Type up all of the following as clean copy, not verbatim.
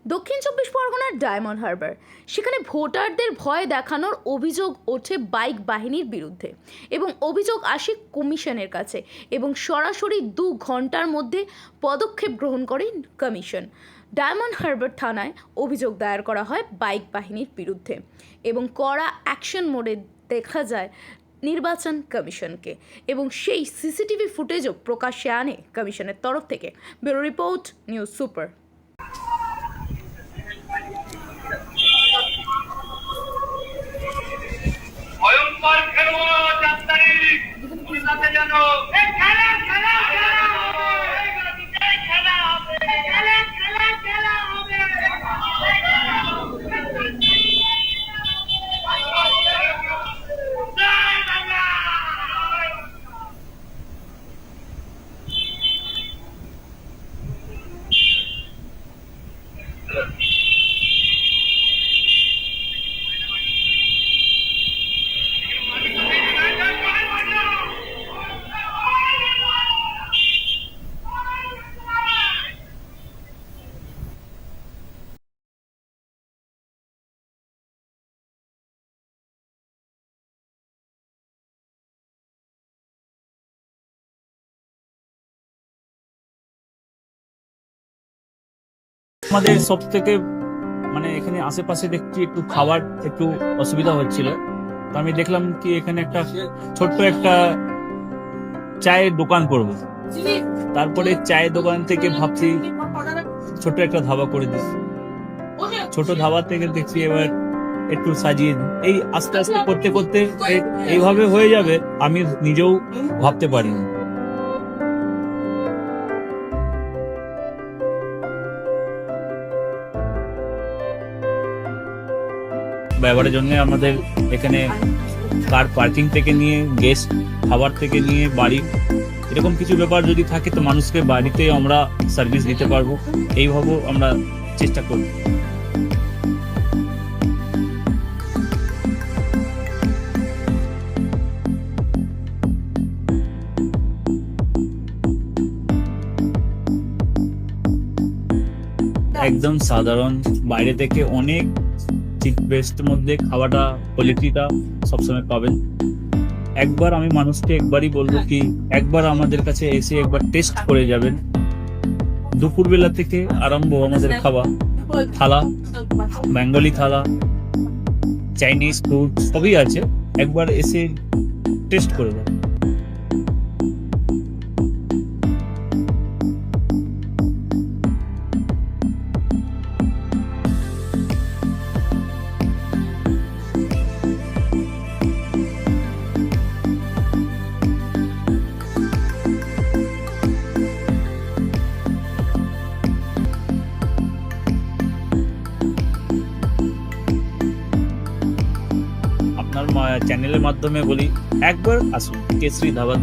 দক্ষিণ চব্বিশ পরগনার ডায়মন্ড হারবার, সেখানে ভোটারদের ভয় দেখানোর অভিযোগ ওঠে বাইক বাহিনীর বিরুদ্ধে এবং অভিযোগ আসে কমিশনের কাছে এবং সরাসরি 2 ঘন্টার মধ্যে পদক্ষেপ গ্রহণ করে কমিশন। ডায়মন্ড হারবার থানায় অভিযোগ দায়ের করা হয় বাইক বাহিনীর বিরুদ্ধে এবং কড়া অ্যাকশন মোডে দেখা যায় নির্বাচন কমিশনকে এবং সেই সিসিটিভি ফুটেজও প্রকাশ্যে আনে কমিশনের তরফ থেকে। Bureau report, news super. আমাদের সব থেকে এখানে আশেপাশে দেখছি একটু খাবার একটু অসুবিধা হচ্ছিল, তো আমি দেখলাম কি এখানে একটা ছোট্ট একটা চায়ের দোকান করব। তারপরে চায়ের দোকান থেকে ভাবছি ছোট একটা ধাবা করে দিই। ছোট ধাবা থেকে দেখছি এবার একটু সাজিয়ে এই আস্তে আস্তে করতে করতে এইভাবে হয়ে যাবে আমি নিজেও ভাবতে পারিনি। ব্যবহারের জন্য আমাদের এখানে কার পার্কিং থেকে নিয়ে গেস্ট খাবার থেকে নিয়ে বাড়ি এরকম কিছু ব্যাপার যদি থাকে তো মানুষকে বাড়িতে আমরা সার্ভিস দিতে পারবো, এইভাবে আমরা চেষ্টা করব। একদম সাধারণ, বাইরে থেকে অনেক চিপ বেস্টের মধ্যে খাওয়াটা কোয়ালিটিটা সবসময় পাবেন। একবার আমি মানুষকে একবারই বলবো কি একবার আমাদের কাছে এসে একবার টেস্ট করে যাবেন। দুপুরবেলা থেকে আরম্ভ আমাদের খাওয়া, থালা, বেঙ্গলি থালা, চাইনিজ ফুড সবই আছে, একবার এসে টেস্ট করে যাবেন। চ্যানেলের মাধ্যমে বলি একবার আসুন কেশরী ধাবা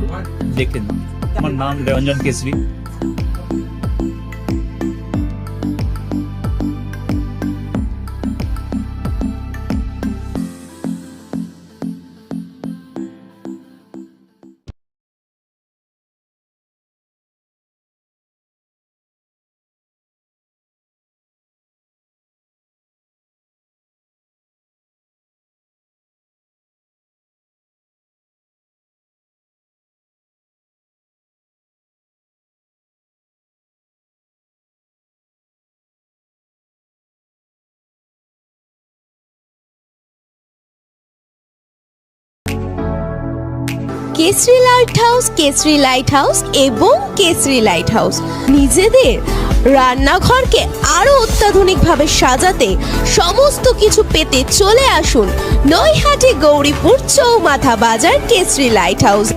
দেখেন। আমার নাম Ranjan Keshari. Keshari light house, Keshari light house এবং কেশরী লাইট হাউস নিজেদের রান্নাঘরকে আরো অত্যাধুনিকভাবে সাজাতে সমস্ত কিছু পেতে চলে আসুন নৈহাটি গৌরীপুর চৌমাথা বাজার কেশরী লাইট হাউস।